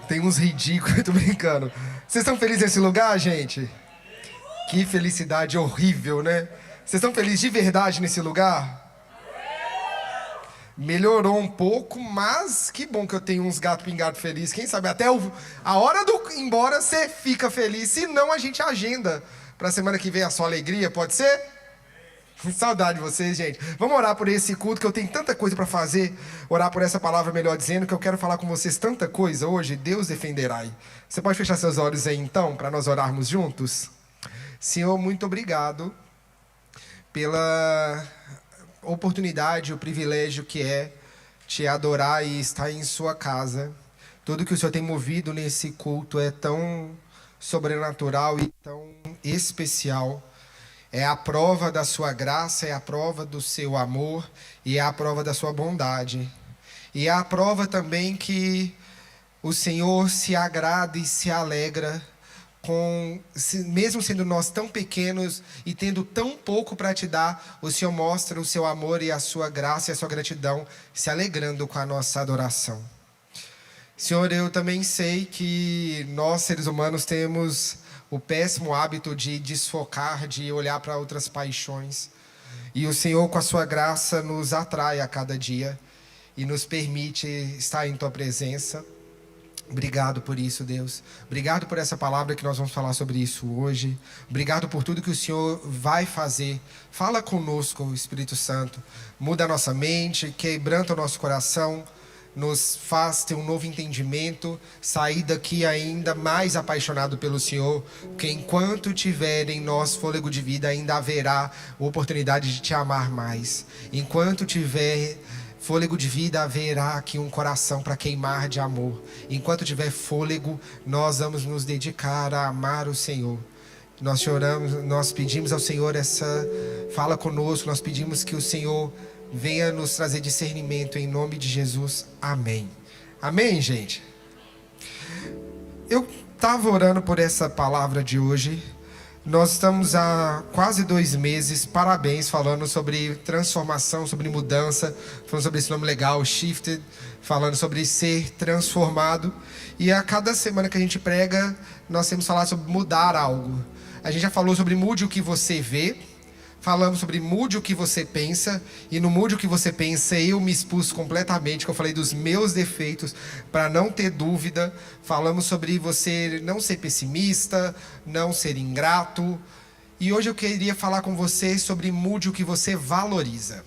Tem uns ridículos, eu tô brincando. Vocês estão felizes nesse lugar, gente? Que felicidade horrível, né? Vocês estão felizes de verdade nesse lugar? Melhorou um pouco, mas que bom que eu tenho uns gato pingado felizes. Quem sabe até a hora do ir embora você fica feliz. Se não, a gente agenda pra semana que vem a sua alegria, pode ser? Saudade de vocês, gente. Vamos orar por esse culto, que eu tenho tanta coisa pra fazer. Orar por essa palavra, melhor dizendo, que eu quero falar com vocês tanta coisa hoje. Deus defenderá. Você pode fechar seus olhos aí, então, para nós orarmos juntos? Senhor, muito obrigado pela oportunidade, o privilégio que é te adorar e estar em sua casa. Tudo que o Senhor tem movido nesse culto é tão sobrenatural e tão especial. É a prova da sua graça, é a prova do seu amor e é a prova da sua bondade. E é a prova também que o Senhor se agrada e se alegra mesmo sendo nós tão pequenos e tendo tão pouco para te dar, o Senhor mostra o seu amor e a sua graça e a sua gratidão, se alegrando com a nossa adoração. Senhor, eu também sei que nós, seres humanos, temos o péssimo hábito de desfocar, de olhar para outras paixões. E o Senhor, com a sua graça, nos atrai a cada dia e nos permite estar em tua presença. Obrigado por isso, Deus. Obrigado por essa palavra que nós vamos falar sobre isso hoje. Obrigado por tudo que o Senhor vai fazer. Fala conosco, Espírito Santo. Muda a nossa mente, quebranta o nosso coração, nos faz ter um novo entendimento, sair daqui ainda mais apaixonado pelo Senhor, porque enquanto tiver em nós fôlego de vida, ainda haverá oportunidade de te amar mais. Enquanto tiver fôlego de vida, haverá aqui um coração para queimar de amor. Enquanto tiver fôlego, nós vamos nos dedicar a amar o Senhor. Nós choramos, nós pedimos ao Senhor fala conosco, nós pedimos que o Senhor venha nos trazer discernimento em nome de Jesus. Amém. Amém, gente? Eu estava orando por essa palavra de hoje. Nós estamos há quase 2 meses, parabéns, falando sobre transformação, sobre mudança, falando sobre esse nome legal, Shifted, falando sobre ser transformado. E a cada semana que a gente prega, nós temos falado sobre mudar algo. A gente já falou sobre mude o que você vê, falamos sobre mude o que você pensa, e no mude o que você pensa eu me expus completamente, que eu falei dos meus defeitos, para não ter dúvida. Falamos sobre você não ser pessimista, não ser ingrato, e hoje eu queria falar com você sobre mude o que você valoriza.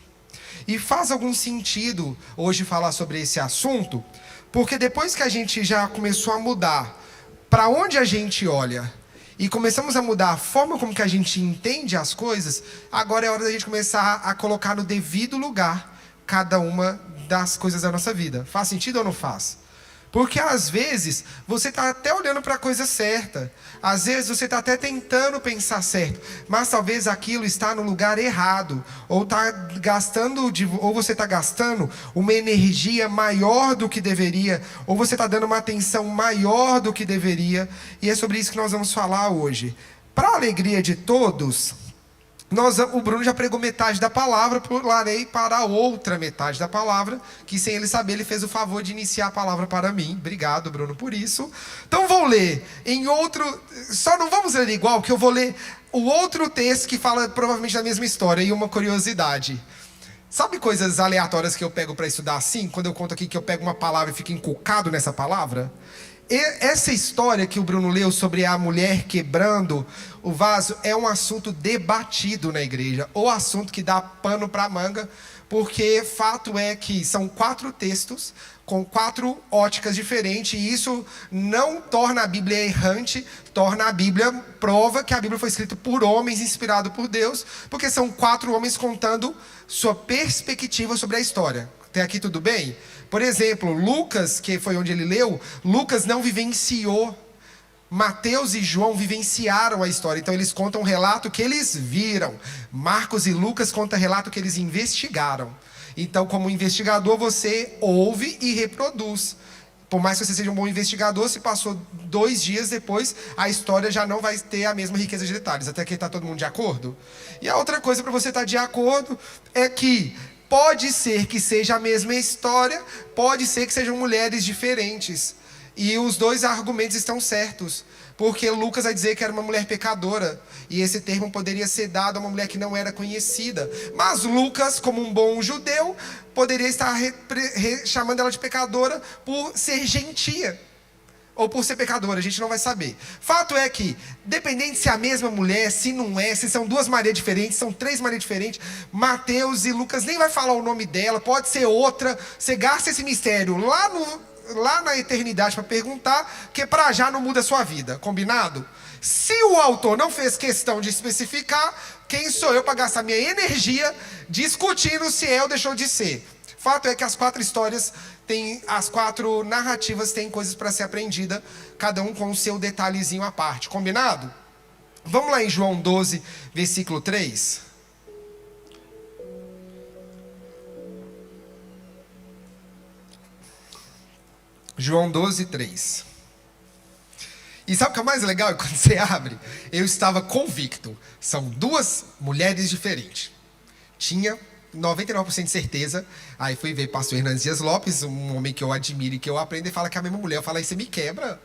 E faz algum sentido hoje falar sobre esse assunto, porque depois que a gente já começou a mudar para onde a gente olha, e começamos a mudar a forma como que a gente entende as coisas, agora é hora da gente começar a colocar no devido lugar cada uma das coisas da nossa vida. Faz sentido ou não faz? Porque às vezes você está até olhando para a coisa certa, às vezes você está até tentando pensar certo, mas talvez aquilo está no lugar errado, ou você está gastando uma energia maior do que deveria, ou você está dando uma atenção maior do que deveria, e é sobre isso que nós vamos falar hoje. Para a alegria de todos, o Bruno já pregou metade da palavra, pularei para a outra metade da palavra, que sem ele saber, ele fez o favor de iniciar a palavra para mim. Obrigado, Bruno, por isso. Então vou ler em outro, só não vamos ler igual, que eu vou ler o outro texto que fala provavelmente da mesma história, e uma curiosidade. Sabe coisas aleatórias que eu pego para estudar assim? Quando eu conto aqui que eu pego uma palavra e fico encucado nessa palavra? Essa história que o Bruno leu sobre a mulher quebrando o vaso é um assunto debatido na igreja, ou assunto que dá pano para manga, porque fato é que são 4 textos com 4 óticas diferentes, e isso não torna a Bíblia errante, torna a Bíblia, prova que a Bíblia foi escrita por homens, inspirado por Deus, porque são 4 homens contando sua perspectiva sobre a história. Até aqui tudo bem? Por exemplo, Lucas, que foi onde ele leu, Lucas não vivenciou. Mateus e João vivenciaram a história, então eles contam um relato que eles viram. Marcos e Lucas contam um relato que eles investigaram. Então, como investigador, você ouve e reproduz. Por mais que você seja um bom investigador, se passou 2 dias depois, a história já não vai ter a mesma riqueza de detalhes. Até aqui está todo mundo de acordo? E a outra coisa para você estar de acordo é que Pode ser que seja a mesma história, pode ser que sejam mulheres diferentes. E os dois argumentos estão certos. Porque Lucas vai dizer que era uma mulher pecadora. E esse termo poderia ser dado a uma mulher que não era conhecida. Mas Lucas, como um bom judeu, poderia estar chamando ela de pecadora por ser gentia. Ou por ser pecadora, a gente não vai saber. Fato é que, dependendo se é a mesma mulher, se não é, se são duas Marias diferentes, são três Marias diferentes, Mateus e Lucas nem vai falar o nome dela, pode ser outra. Você gasta esse mistério lá na eternidade para perguntar, que para já não muda a sua vida, combinado? Se o autor não fez questão de especificar, quem sou eu para gastar minha energia discutindo se é ou deixou de ser? Fato é que as quatro histórias as quatro narrativas têm coisas para ser aprendida, cada um com o seu detalhezinho à parte, combinado? Vamos lá em João 12, versículo 3. João 12, 3. E sabe o que é mais legal? Quando você abre, eu estava convicto. São duas mulheres diferentes. Tinha 99% de certeza. Aí fui ver pastor Hernandes Dias Lopes, um homem que eu admiro e que eu aprendo, e fala que é a mesma mulher. Eu falei, você me quebra.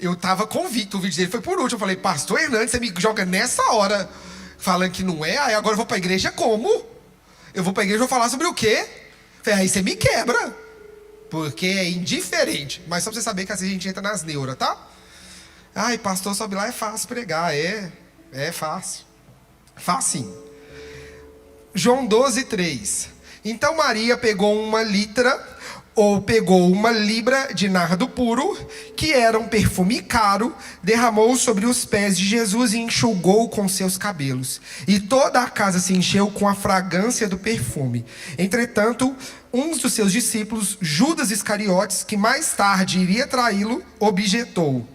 Eu estava convicto, o vídeo dele foi por último. Eu falei, pastor Hernandes, você me joga nessa hora, falando que não é. Aí agora eu vou para a igreja como? Eu vou para a igreja e vou falar sobre o quê? Eu falei, aí você me quebra. Porque é indiferente. Mas só pra você saber que assim a gente entra nas neuras, tá? Ai, pastor, sobe lá, é fácil pregar. É fácil. Facinho. João 12, 3. Então Maria pegou uma libra de nardo puro, que era um perfume caro, derramou sobre os pés de Jesus e enxugou com seus cabelos. E toda a casa se encheu com a fragrância do perfume. Entretanto, um dos seus discípulos, Judas Iscariotes, que mais tarde iria traí-lo, objetou: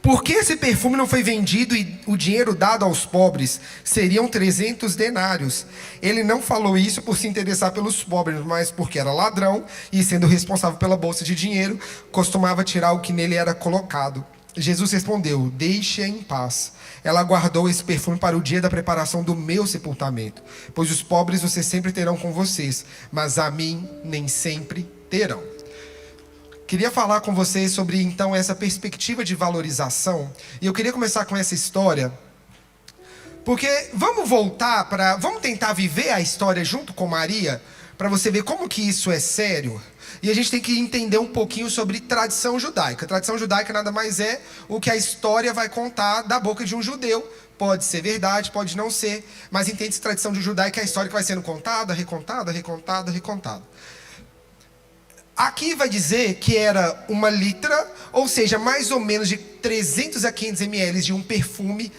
por que esse perfume não foi vendido e o dinheiro dado aos pobres? Seriam 300 denários. Ele não falou isso por se interessar pelos pobres, mas porque era ladrão e, sendo responsável pela bolsa de dinheiro, costumava tirar o que nele era colocado. Jesus respondeu: deixe-a em paz. Ela guardou esse perfume para o dia da preparação do meu sepultamento. Pois os pobres vocês sempre terão com vocês, mas a mim nem sempre terão. Queria falar com vocês sobre, então, essa perspectiva de valorização. E eu queria começar com essa história, porque vamos tentar viver a história junto com Maria, para você ver como que isso é sério. E a gente tem que entender um pouquinho sobre tradição judaica. Tradição judaica nada mais é o que a história vai contar da boca de um judeu. Pode ser verdade, pode não ser, mas entende-se tradição judaica é a história que vai sendo contada, recontada, recontada, recontada. Aqui vai dizer que era uma litra, ou seja, mais ou menos de 300 a 500 ml de um perfume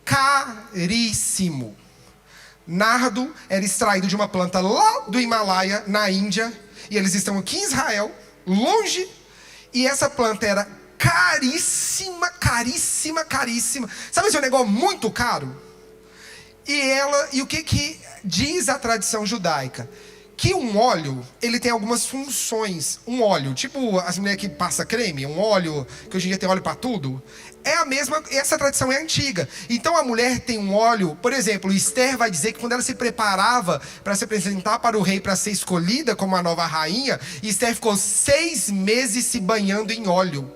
caríssimo. Nardo era extraído de uma planta lá do Himalaia, na Índia, e eles estão aqui em Israel, longe, e essa planta era caríssima, caríssima, caríssima. Sabe esse negócio muito caro? E o que diz a tradição judaica? Que um óleo, ele tem algumas funções. Um óleo, tipo as mulheres que passam creme, um óleo, que hoje em dia tem óleo para tudo. É a mesma, essa tradição é antiga. Então a mulher tem um óleo, por exemplo, Esther vai dizer que quando ela se preparava para se apresentar para o rei, para ser escolhida como a nova rainha, Esther ficou 6 meses se banhando em óleo.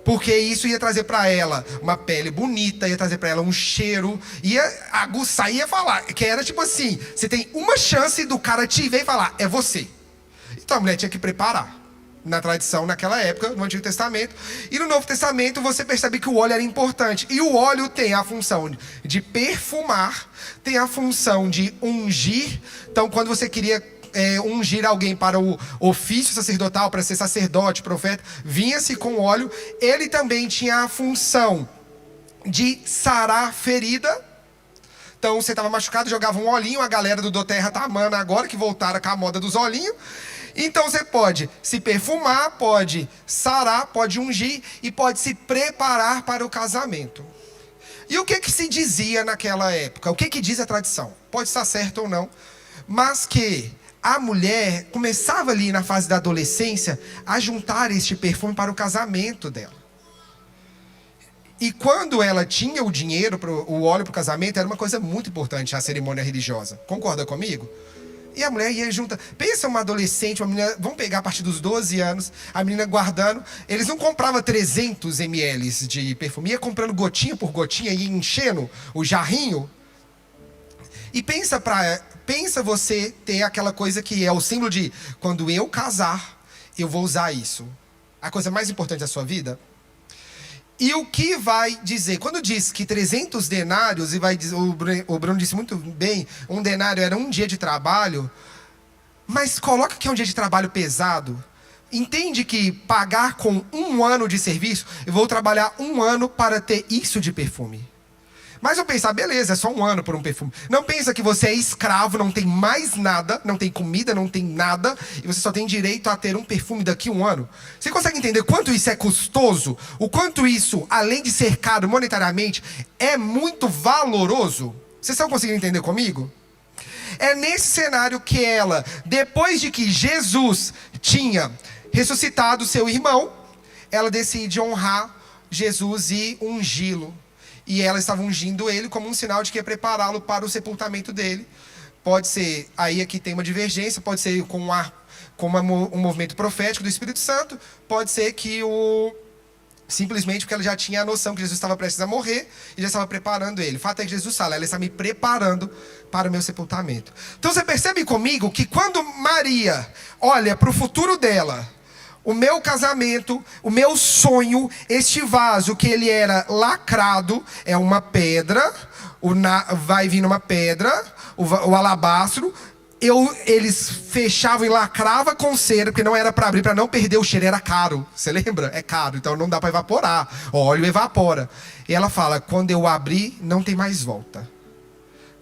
Porque isso ia trazer para ela uma pele bonita, ia trazer para ela um cheiro, ia aguçar, ia falar, que era tipo assim, você tem uma chance do cara te ver e falar, é você. Então a mulher tinha que preparar. Na tradição, naquela época, no Antigo Testamento. E no Novo Testamento você percebe que o óleo era importante. E o óleo tem a função de perfumar, tem a função de ungir. Então quando você queria ungir alguém para o ofício sacerdotal, para ser sacerdote, profeta, vinha-se com óleo. Ele também tinha a função de sarar ferida. Então você estava machucado, jogava um olhinho. A galera do Doterra tá amando agora, que voltaram com a moda dos olhinhos. Então você pode se perfumar, pode sarar, pode ungir e pode se preparar para o casamento. E o que se dizia naquela época? O que diz a tradição? Pode estar certo ou não, mas que a mulher começava ali na fase da adolescência a juntar este perfume para o casamento dela. E quando ela tinha o dinheiro, o óleo para o casamento, era uma coisa muito importante, a cerimônia religiosa. Concorda comigo? E a mulher ia junto. Pensa uma adolescente, uma menina, vamos pegar a partir dos 12 anos, a menina guardando. Eles não compravam 300 ml de perfume, ia comprando gotinha por gotinha e enchendo o jarrinho. E pensa você ter aquela coisa que é o símbolo de quando eu casar, eu vou usar isso. A coisa mais importante da sua vida. E o que vai dizer? Quando diz que 300 denários, e vai dizer, o Bruno disse muito bem, um denário era um dia de trabalho, mas coloca que é um dia de trabalho pesado. Entende que pagar com 1 ano de serviço, eu vou trabalhar 1 ano para ter isso de perfume. Mas eu pensar, beleza, é só 1 ano por um perfume. Não pensa que você é escravo, não tem mais nada, não tem comida, não tem nada, e você só tem direito a ter um perfume daqui a 1 ano. Você consegue entender quanto isso é custoso? O quanto isso, além de ser caro monetariamente, é muito valoroso? Vocês estão conseguindo entender comigo? É nesse cenário que ela, depois de que Jesus tinha ressuscitado seu irmão, ela decide honrar Jesus e ungí-lo. E ela estava ungindo ele como um sinal de que ia prepará-lo para o sepultamento dele. Pode ser, aí aqui tem uma divergência, pode ser com um movimento profético do Espírito Santo, pode ser que simplesmente porque ela já tinha a noção que Jesus estava prestes a morrer e já estava preparando ele. O fato é que Jesus fala, ela está me preparando para o meu sepultamento. Então você percebe comigo que quando Maria olha para o futuro dela, o meu casamento, o meu sonho, este vaso que ele era lacrado, é uma pedra, vai vir uma pedra, o alabastro, eles fechavam e lacravam com cera, porque não era para abrir, para não perder o cheiro, era caro. Você lembra? É caro, então não dá para evaporar. O óleo evapora. E ela fala, quando eu abrir, não tem mais volta.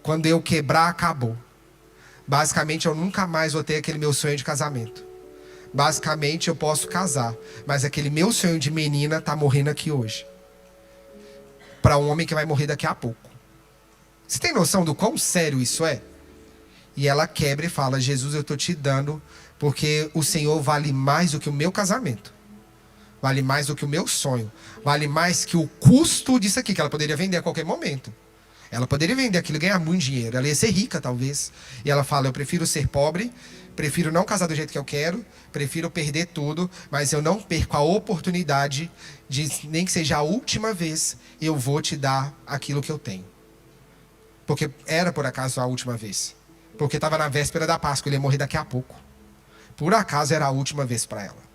Quando eu quebrar, acabou. Basicamente, eu nunca mais vou ter aquele meu sonho de casamento. Basicamente, eu posso casar, mas aquele meu sonho de menina está morrendo aqui hoje. Para um homem que vai morrer daqui a pouco. Você tem noção do quão sério isso é? E ela quebra e fala, Jesus, eu estou te dando, porque o Senhor vale mais do que o meu casamento. Vale mais do que o meu sonho. Vale mais que o custo disso aqui, que ela poderia vender a qualquer momento. Ela poderia vender aquilo e ganhar muito dinheiro. Ela ia ser rica, talvez. E ela fala, eu prefiro ser pobre, prefiro não casar do jeito que eu quero, prefiro perder tudo, mas eu não perco a oportunidade de, nem que seja a última vez, eu vou te dar aquilo que eu tenho. Porque era, por acaso, a última vez. Porque estava na véspera da Páscoa, ele ia morrer daqui a pouco. Por acaso era a última vez para ela.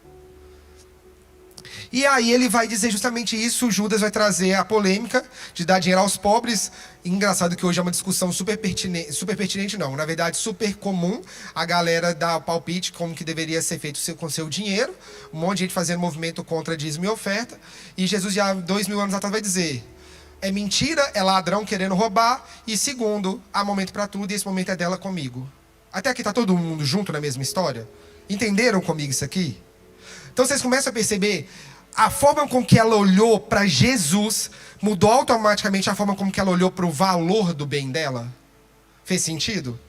E aí ele vai dizer justamente isso, Judas vai trazer a polêmica de dar dinheiro aos pobres. Engraçado que hoje é uma discussão super pertinente não, na verdade super comum. A galera dá o palpite como que deveria ser feito com seu dinheiro. Um monte de gente fazendo movimento contra dízimo e oferta. E Jesus já 2000 anos atrás vai dizer, é mentira, é ladrão querendo roubar. E segundo, há momento para tudo e esse momento é dela comigo. Até aqui está todo mundo junto na mesma história? Entenderam comigo isso aqui? Então vocês começam a perceber a forma com que ela olhou para Jesus mudou automaticamente a forma como que ela olhou para o valor do bem dela? Fez sentido?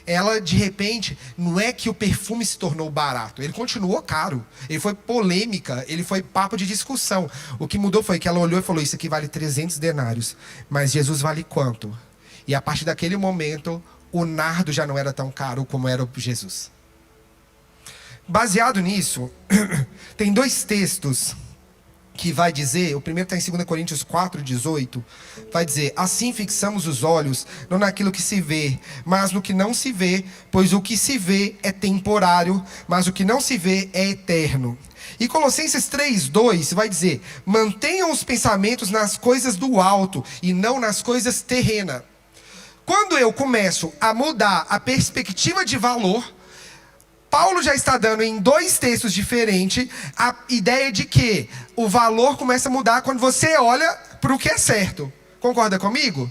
Ela, de repente, não é que o perfume se tornou barato. Ele continuou caro. Ele foi polêmica. Ele foi papo de discussão. O que mudou foi que ela olhou e falou, isso aqui vale 300 denários. Mas Jesus vale quanto? E a partir daquele momento, o nardo já não era tão caro como era o Jesus. Baseado nisso, tem 2 textos que vai dizer, o primeiro está em 2 Coríntios 4:18, vai dizer, assim fixamos os olhos, não naquilo que se vê, mas no que não se vê, pois o que se vê é temporário, mas o que não se vê é eterno. E Colossenses 3:2 vai dizer, mantenham os pensamentos nas coisas do alto e não nas coisas terrenas. Quando eu começo a mudar a perspectiva de valor, Paulo já está dando em 2 textos diferentes a ideia de que o valor começa a mudar quando você olha para o que é certo. Concorda comigo?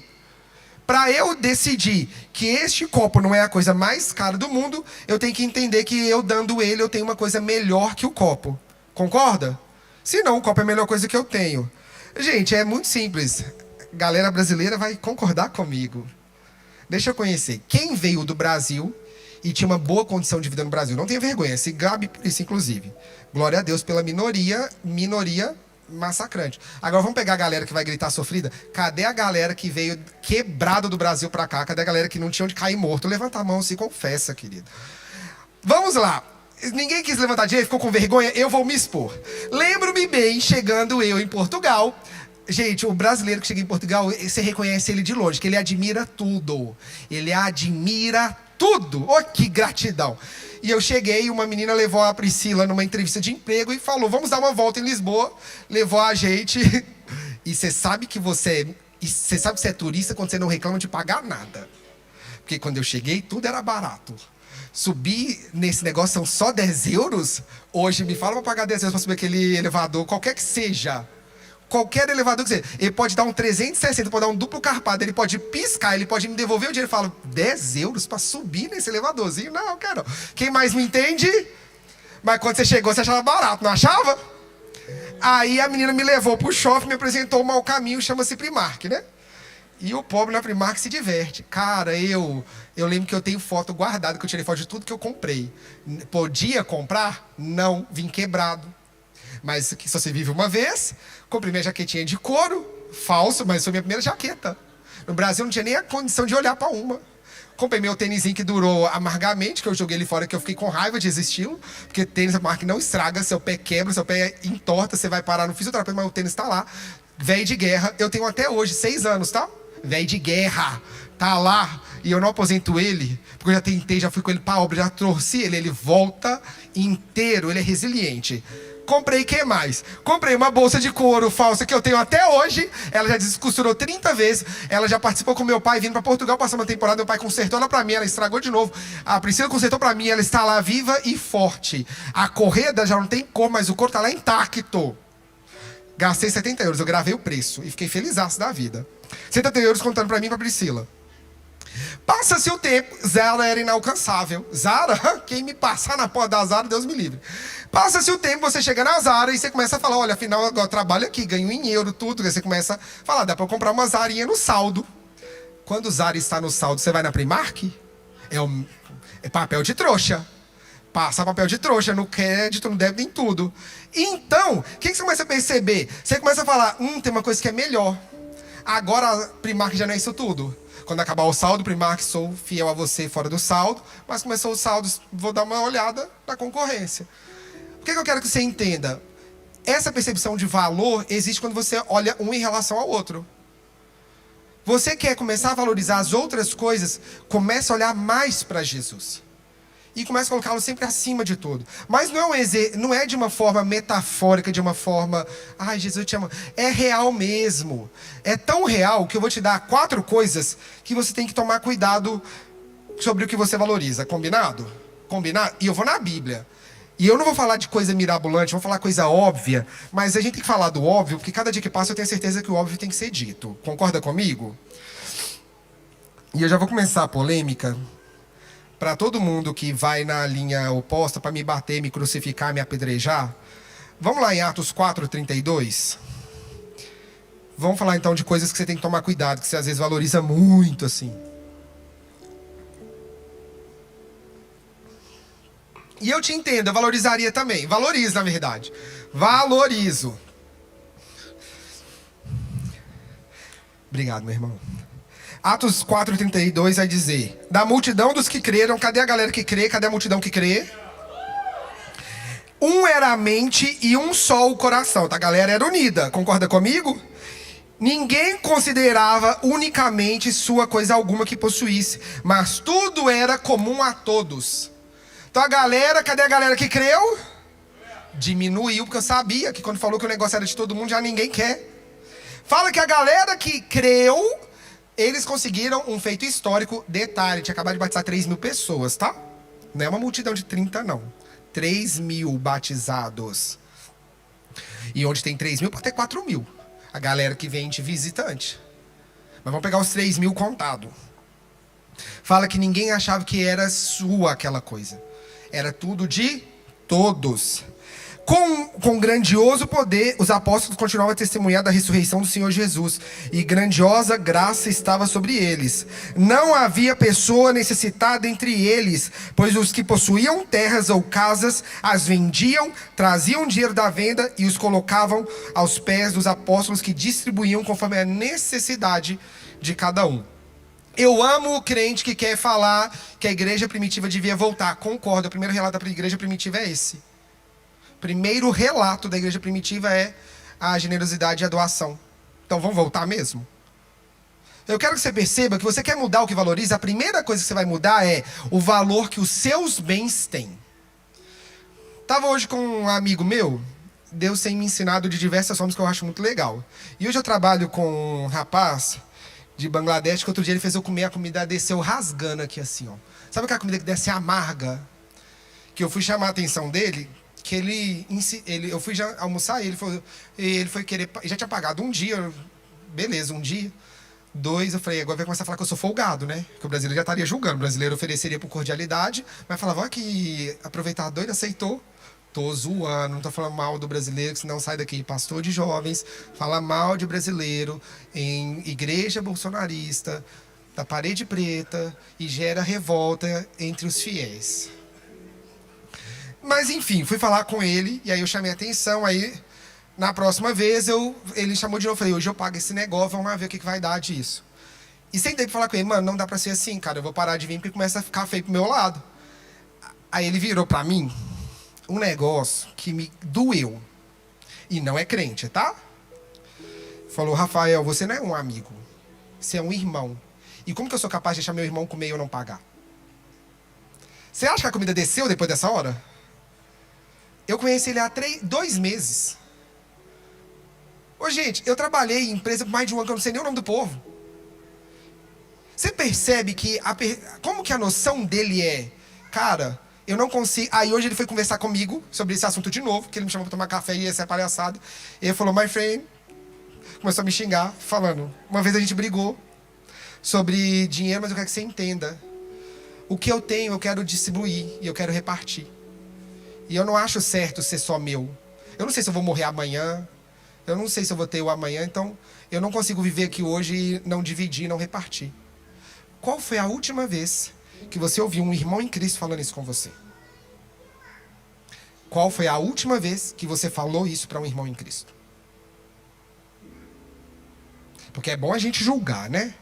Para eu decidir que este copo não é a coisa mais cara do mundo, eu tenho que entender que eu dando ele, eu tenho uma coisa melhor que o copo. Concorda? Se não, o copo é a melhor coisa que eu tenho. Gente, é muito simples. Galera brasileira vai concordar comigo. Deixa eu conhecer. Quem veio do Brasil e tinha uma boa condição de vida no Brasil? Não tenha vergonha, se gabe por isso, inclusive. Glória a Deus pela minoria massacrante. Agora vamos pegar a galera que vai gritar sofrida. Cadê a galera que veio quebrada do Brasil pra cá? Cadê a galera que não tinha onde cair morto? Levanta a mão, se confessa, querido. Vamos lá. Ninguém quis levantar dinheiro, ficou com vergonha? Eu vou me expor. Lembro-me bem, chegando eu em Portugal. Gente, o brasileiro que chega em Portugal, você reconhece ele de longe, que ele admira tudo. Ele admira tudo. Oh, que gratidão. E eu cheguei, uma menina levou a Priscila numa entrevista de emprego e falou, vamos dar uma volta em Lisboa. Levou a gente. E você sabe que você é turista quando você não reclama de pagar nada. Porque quando eu cheguei, tudo era barato. Subir nesse negócio são só 10 euros. Hoje me fala para pagar 10 euros para subir aquele elevador, qualquer que seja. Qualquer elevador que seja. Ele pode dar um 360, pode dar um duplo carpado, ele pode piscar, ele pode me devolver o dinheiro. Eu falo, 10 euros para subir nesse elevadorzinho? Não, quero. Quem mais me entende? Mas quando você chegou, você achava barato, não achava? Aí a menina me levou pro shopping, me apresentou um mau caminho, chama-se Primark, né? E o pobre na Primark se diverte. Cara, eu lembro que eu tenho foto guardada, que eu tirei foto de tudo que eu comprei. Podia comprar? Não, vim quebrado. Mas só se vive uma vez. Comprei minha jaquetinha de couro, falso, mas foi minha primeira jaqueta. No Brasil não tinha nem a condição de olhar para uma. Comprei meu tênisinho que durou amargamente, que eu joguei ele fora, que eu fiquei com raiva de existir. Porque tênis, a marca não estraga, seu pé quebra, seu pé entorta, você vai parar no fisioterapeuta, mas o tênis tá lá. Véi de guerra, eu tenho até hoje, 6 anos, tá? Véi de guerra, tá lá. E eu não aposento ele, porque eu já tentei, já fui com ele pra obra, já torci ele volta inteiro, ele é resiliente. Comprei, o que mais? Comprei uma bolsa de couro falsa que eu tenho até hoje. Ela já descosturou 30 vezes. Ela já participou com meu pai vindo para Portugal, passou uma temporada. Meu pai consertou ela para mim, ela estragou de novo. A Priscila consertou para mim, ela está lá viva e forte. A correda já não tem cor, mas o couro tá lá intacto. Gastei 70 euros, eu gravei o preço e fiquei felizaço da vida. 70 euros contando para mim e para Priscila. Passa-se o tempo, Zara era inalcançável. Zara, quem me passar na porta da Zara, Deus me livre. Passa-se o tempo, você chega na Zara e você começa a falar, olha, afinal agora eu trabalho aqui, ganho em euro, tudo. Aí você começa a falar, dá pra eu comprar uma Zarinha no saldo. Quando o Zara está no saldo, você vai na Primark? É papel de trouxa. Passa papel de trouxa no crédito, no débito, em tudo. Então, o que você começa a perceber? Você começa a falar, tem uma coisa que é melhor. Agora a Primark já não é isso tudo. Quando acabar o saldo, Primark, sou fiel a você fora do saldo. Mas começou o saldo, vou dar uma olhada na concorrência. O que eu quero que você entenda? Essa percepção de valor existe quando você olha um em relação ao outro. Você quer começar a valorizar as outras coisas, começa a olhar mais para Jesus. E começa a colocá-lo sempre acima de tudo. Mas não é de uma forma metafórica, de uma forma... Ai, Jesus, eu te amo. É real mesmo. É tão real que eu vou te dar 4 coisas que você tem que tomar cuidado sobre o que você valoriza. Combinado? Combinado? E eu vou na Bíblia. E eu não vou falar de coisa mirabolante, vou falar coisa óbvia. Mas a gente tem que falar do óbvio, porque cada dia que passa eu tenho certeza que o óbvio tem que ser dito. Concorda comigo? E eu já vou começar a polêmica... Para todo mundo que vai na linha oposta para me bater, me crucificar, me apedrejar. Vamos lá em Atos 4:32. Vamos falar então de coisas que você tem que tomar cuidado, que você às vezes valoriza muito assim. E eu te entendo, eu valorizaria também. Valorizo, na verdade. Valorizo. Obrigado, meu irmão. Atos 4:32 vai dizer, da multidão dos que creram, cadê a galera que crê? Cadê a multidão que crê? Um era a mente e um só o coração. Tá? A galera era unida, concorda comigo? Ninguém considerava unicamente sua coisa alguma que possuísse, mas tudo era comum a todos. Então a galera, cadê a galera que creu? Diminuiu, porque eu sabia que quando falou que o negócio era de todo mundo, já ninguém quer. Fala que a galera que creu... Eles conseguiram um feito histórico. Detalhe, tinha acabado de batizar 3.000 pessoas, tá? Não é uma multidão de 30, não. 3.000 batizados. E onde tem 3.000, pode ter 4.000. A galera que vem de visitante. Mas vamos pegar os 3.000 contados. Fala que ninguém achava que era sua aquela coisa. Era tudo de todos. Com grandioso poder, os apóstolos continuavam a testemunhar da ressurreição do Senhor Jesus, e grandiosa graça estava sobre eles. Não havia pessoa necessitada entre eles, pois os que possuíam terras ou casas as vendiam, traziam dinheiro da venda e os colocavam aos pés dos apóstolos, que distribuíam conforme a necessidade de cada um. Eu amo o crente que quer falar que a igreja primitiva devia voltar. Concordo, o primeiro relato da igreja primitiva é esse. Primeiro relato da igreja primitiva é a generosidade e a doação. Então vamos voltar mesmo? Eu quero que você perceba que você quer mudar o que valoriza, a primeira coisa que você vai mudar é o valor que os seus bens têm. Estava hoje com um amigo meu, Deus tem me ensinado de diversas formas que eu acho muito legal. E hoje eu trabalho com um rapaz de Bangladesh, que outro dia ele fez eu comer, a comida desceu rasgando aqui assim, ó. Sabe aquela comida que desce amarga? Que eu fui chamar a atenção dele, que eu fui já almoçar, ele foi querer, já tinha pagado um dia, beleza, um dia, 2, eu falei, agora vai começar a falar que eu sou folgado, né? Que o brasileiro já estaria julgando, o brasileiro ofereceria por cordialidade, mas falava, ó, que aproveitar doido, aceitou. Tô zoando, não tô falando mal do brasileiro, senão sai daqui. Pastor de jovens fala mal de brasileiro em igreja bolsonarista, da parede preta, e gera revolta entre os fiéis. Mas enfim, fui falar com ele, e aí eu chamei a atenção, aí na próxima vez ele chamou de novo, falei, hoje eu pago esse negócio, vamos lá ver o que vai dar disso. E sentei pra falar com ele, mano, não dá pra ser assim, cara, eu vou parar de vir porque começa a ficar feio pro meu lado. Aí ele virou pra mim um negócio que me doeu, e não é crente, tá? Falou, Rafael, você não é um amigo, você é um irmão. E como que eu sou capaz de deixar meu irmão comer e eu não pagar? Você acha que a comida desceu depois dessa hora? Eu conheci ele há 2 meses. Ô, gente, eu trabalhei em empresa por mais de um ano que eu não sei nem o nome do povo. Você percebe que como que a noção dele é, cara, eu não consigo. Aí hoje ele foi conversar comigo sobre esse assunto de novo, que ele me chamou para tomar café e essa é palhaçada. E ele falou, my friend, começou a me xingar, falando. Uma vez a gente brigou sobre dinheiro, mas eu quero que você entenda. O que eu tenho, eu quero distribuir e eu quero repartir. E eu não acho certo ser só meu. Eu não sei se eu vou morrer amanhã. Eu não sei se eu vou ter o amanhã. Então, eu não consigo viver aqui hoje e não dividir, não repartir. Qual foi a última vez que você ouviu um irmão em Cristo falando isso com você? Qual foi a última vez que você falou isso para um irmão em Cristo? Porque é bom a gente julgar, né?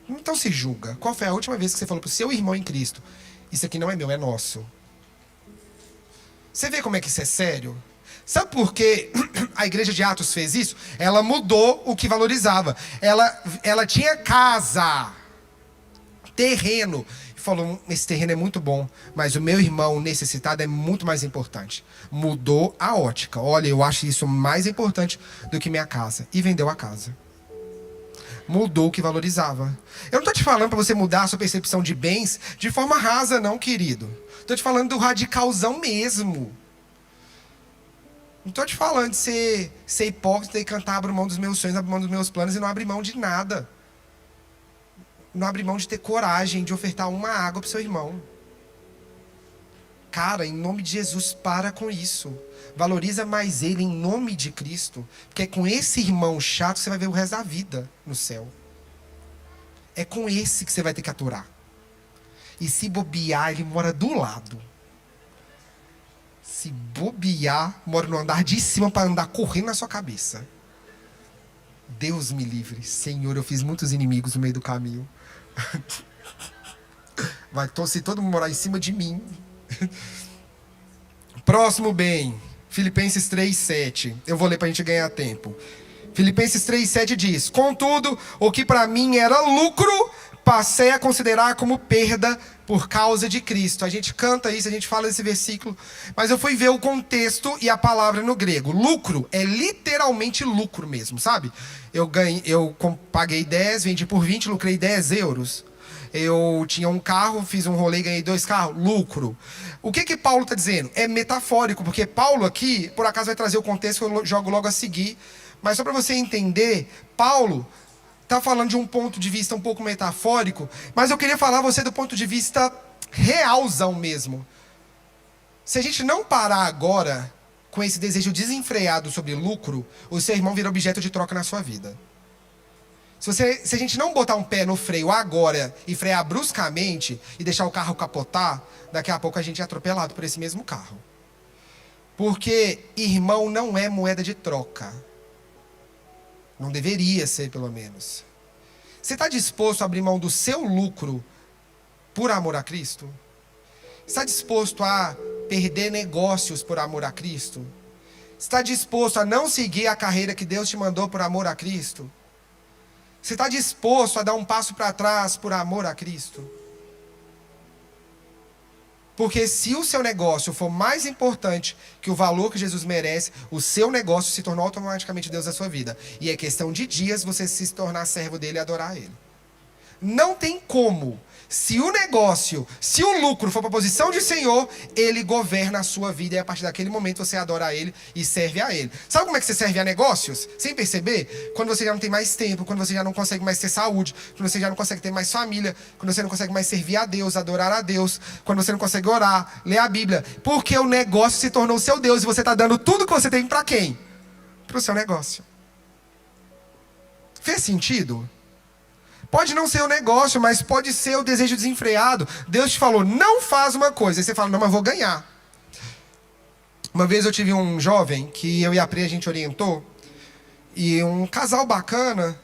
Então se julga. Qual foi a última vez que você falou para o seu irmão em Cristo? Isso aqui não é meu, é nosso. Você vê como é que isso é sério? Sabe por que a igreja de Atos fez isso? Ela mudou o que valorizava. Ela tinha casa, terreno. E falou, esse terreno é muito bom, mas o meu irmão necessitado é muito mais importante. Mudou a ótica. Olha, eu acho isso mais importante do que minha casa. E vendeu a casa. Mudou o que valorizava. Eu não estou te falando para você mudar a sua percepção de bens de forma rasa, não, querido. Estou te falando do radicalzão mesmo. Não estou te falando de ser hipócrita e cantar, abro mão dos meus sonhos, abro mão dos meus planos e não abrir mão de nada. Não abrir mão de ter coragem de ofertar uma água para o seu irmão. Cara, em nome de Jesus, para com isso. Valoriza mais ele em nome de Cristo. Porque é com esse irmão chato que você vai ver o resto da vida no céu. É com esse que você vai ter que aturar. E se bobear, ele mora do lado. Se bobear, mora no andar de cima para andar correndo na sua cabeça. Deus me livre. Senhor, eu fiz muitos inimigos no meio do caminho. Se todo mundo morar em cima de mim. Próximo bem. Filipenses 3:7. Eu vou ler para a gente ganhar tempo. Filipenses 3:7 diz: contudo, o que para mim era lucro, passei a considerar como perda por causa de Cristo. A gente canta isso, a gente fala desse versículo, mas eu fui ver o contexto e a palavra no grego. Lucro é literalmente lucro mesmo, sabe? Eu paguei 10, vendi por 20, lucrei 10 euros. Eu tinha um carro, fiz um rolê e ganhei 2 carros. Lucro. O que Paulo está dizendo? É metafórico, porque Paulo aqui, por acaso vai trazer o contexto que eu jogo logo a seguir. Mas só para você entender, Paulo está falando de um ponto de vista um pouco metafórico, mas eu queria falar a você do ponto de vista realzão mesmo. Se a gente não parar agora com esse desejo desenfreado sobre lucro, o seu irmão vira objeto de troca na sua vida. Se a gente não botar um pé no freio agora e frear bruscamente e deixar o carro capotar, daqui a pouco a gente é atropelado por esse mesmo carro. Porque irmão não é moeda de troca. Não deveria ser, pelo menos. Você está disposto a abrir mão do seu lucro por amor a Cristo? Está disposto a perder negócios por amor a Cristo? Está disposto a não seguir a carreira que Deus te mandou por amor a Cristo? Você está disposto a dar um passo para trás por amor a Cristo? Porque se o seu negócio for mais importante que o valor que Jesus merece, o seu negócio se tornou automaticamente Deus da sua vida. E é questão de dias você se tornar servo dele e adorar ele. Não tem como. Se o negócio, se o lucro for para a posição de Senhor, ele governa a sua vida. E a partir daquele momento você adora a ele e serve a ele. Sabe como é que você serve a negócios? Sem perceber? Quando você já não tem mais tempo, quando você já não consegue mais ter saúde, quando você já não consegue ter mais família, quando você não consegue mais servir a Deus, adorar a Deus, quando você não consegue orar, ler a Bíblia. Porque o negócio se tornou seu Deus e você está dando tudo que você tem para quem? Para o seu negócio. Fez sentido? Pode não ser o negócio, mas pode ser o desejo desenfreado. Deus te falou, não faz uma coisa. Aí você fala, não, mas vou ganhar. Uma vez eu tive um jovem que eu e a Pri, a gente orientou. E um casal bacana.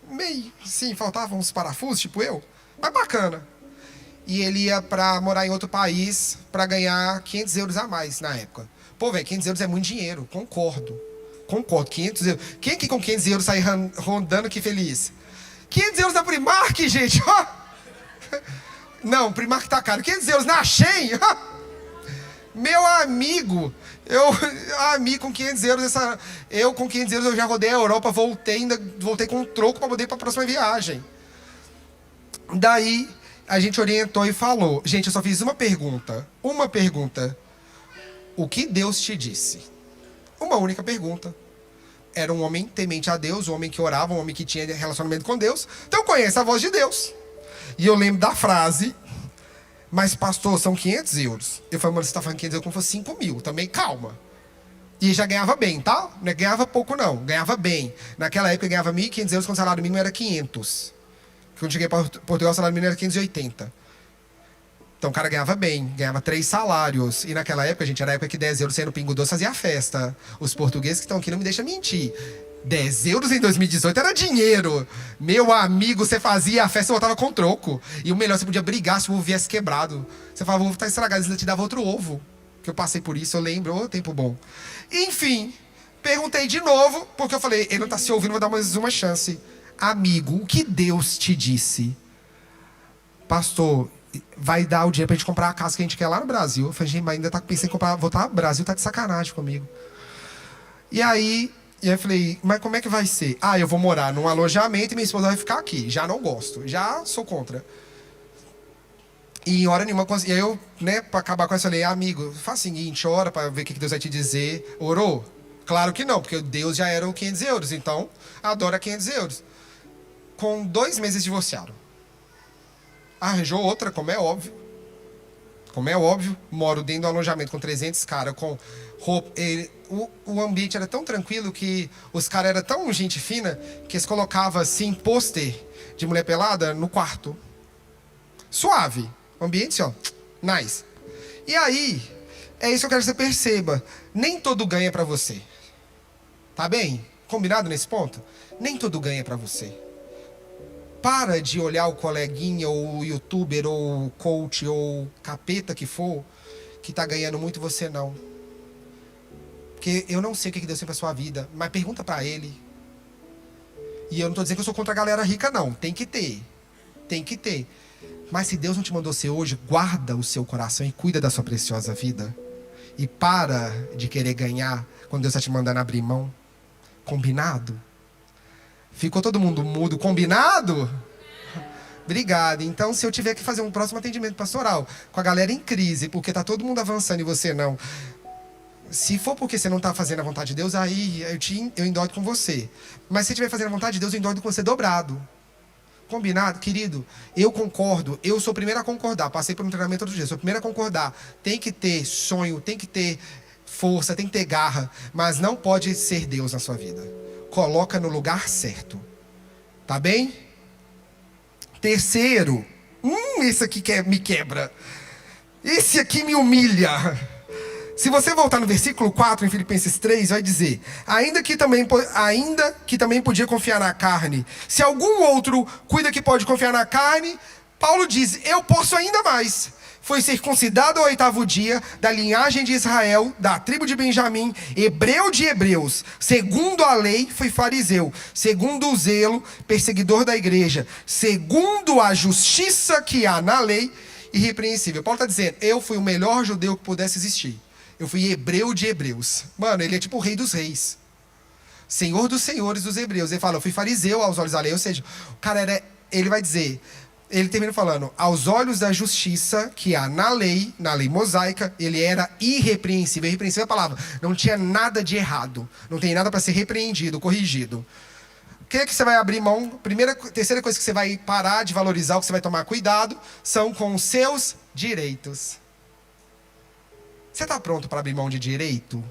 Meio, sim, faltavam uns parafusos, tipo eu. Mas bacana. E ele ia pra morar em outro país pra ganhar 500 euros a mais na época. Pô, velho, 500 euros é muito dinheiro. Concordo, 500 euros. Quem aqui com 500 euros sai rondando que feliz? 500 euros na Primark, gente. Não, Primark tá caro. 500 euros na Shein. Meu amigo, com 500 euros, eu com 500 euros eu já rodei a Europa, voltei com um troco para poder ir para a próxima viagem. Daí, a gente orientou e falou, gente, eu só fiz uma pergunta. O que Deus te disse? Uma única pergunta. Era um homem temente a Deus, um homem que orava, um homem que tinha relacionamento com Deus. Então conhece a voz de Deus. E eu lembro da frase, mas pastor, são 500 euros. Eu falei, mano, você está falando 500 euros como se fosse 5 mil. Também calma. E já ganhava bem, tá? Não ganhava pouco não, ganhava bem. Naquela época eu ganhava 1.500 euros, quando o salário mínimo era 500. Quando eu cheguei para Portugal, o salário mínimo era 580. Então o cara ganhava bem, ganhava 3 salários. E naquela época, gente, era a época que 10 euros sendo Pingo Doce fazia festa. Os portugueses que estão aqui não me deixam mentir. 10 euros em 2018 era dinheiro. Meu amigo, você fazia a festa e voltava com troco. E o melhor, você podia brigar se o ovo viesse quebrado. Você falava, o ovo tá estragado, eles te davam outro ovo. Que eu passei por isso, eu lembro, ô tempo bom. Enfim, perguntei de novo, porque eu falei, ele não tá se ouvindo, vou dar mais uma chance. Amigo, o que Deus te disse? Pastor, vai dar o dinheiro pra gente comprar a casa que a gente quer lá no Brasil. Eu falei, gente, mas ainda tá pensando em comprar, voltar pro Brasil, tá de sacanagem comigo. E aí eu falei, mas como é que vai ser? Ah, eu vou morar num alojamento e minha esposa vai ficar aqui. Já não gosto, já sou contra. E em hora nenhuma, e aí eu, né, pra acabar com isso, eu falei, amigo, faz o seguinte, ora pra ver o que Deus vai te dizer. Orou? Claro que não, porque Deus já era o 500 euros, então adora 500 euros. Com 2 meses divorciaram. Arranjou outra, como é óbvio. Moro dentro do alojamento com 300 caras, com roupa. O ambiente era tão tranquilo que os caras eram tão gente fina que eles colocavam assim, pôster de mulher pelada no quarto. Suave. O ambiente, ó, nice. E aí, é isso que eu quero que você perceba. Nem todo ganha pra você. Tá bem? Combinado nesse ponto? Nem todo ganha pra você. Para de olhar o coleguinha, ou o youtuber, ou o coach, ou o capeta que for, que tá ganhando muito, você não. Porque eu não sei o que Deus tem pra sua vida, mas pergunta pra ele. E eu não tô dizendo que eu sou contra a galera rica, não. Tem que ter. Mas se Deus não te mandou ser hoje, guarda o seu coração e cuida da sua preciosa vida. E para de querer ganhar quando Deus está te mandando abrir mão. Combinado? Ficou todo mundo mudo? Combinado? Obrigado. Então, se eu tiver que fazer um próximo atendimento pastoral com a galera em crise, porque tá todo mundo avançando e você não, se for porque você não tá fazendo a vontade de Deus, aí eu endoido com você. Mas se você estiver fazendo a vontade de Deus, eu endoido com você dobrado. Combinado? Querido, eu concordo. Eu sou o primeiro a concordar. Passei por um treinamento outro dia. Sou o primeiro a concordar. Tem que ter sonho, tem que ter força, tem que ter garra, mas não pode ser Deus na sua vida. Coloca no lugar certo. Tá bem? Terceiro, esse aqui me quebra. Esse aqui me humilha. Se você voltar no versículo 4, em Filipenses 3, vai dizer: ainda que também podia confiar na carne. Se algum outro cuida que pode confiar na carne, Paulo diz: eu posso ainda mais. Foi circuncidado ao 8º dia, da linhagem de Israel, da tribo de Benjamim, hebreu de hebreus, segundo a lei, foi fariseu, segundo o zelo, perseguidor da igreja, segundo a justiça que há na lei, irrepreensível. Paulo está dizendo: eu fui o melhor judeu que pudesse existir. Eu fui hebreu de hebreus. Mano, ele é tipo o rei dos reis. Senhor dos senhores dos hebreus. Ele fala: eu fui fariseu aos olhos da lei. Ou seja, o cara ele vai dizer... Ele termina falando: aos olhos da justiça que há na lei mosaica, ele era irrepreensível. Irrepreensível é a palavra. Não tinha nada de errado. Não tem nada para ser repreendido, corrigido. O que é que você vai abrir mão? Terceira coisa que você vai parar de valorizar, o que você vai tomar cuidado, são com os seus direitos. Você está pronto para abrir mão de direito?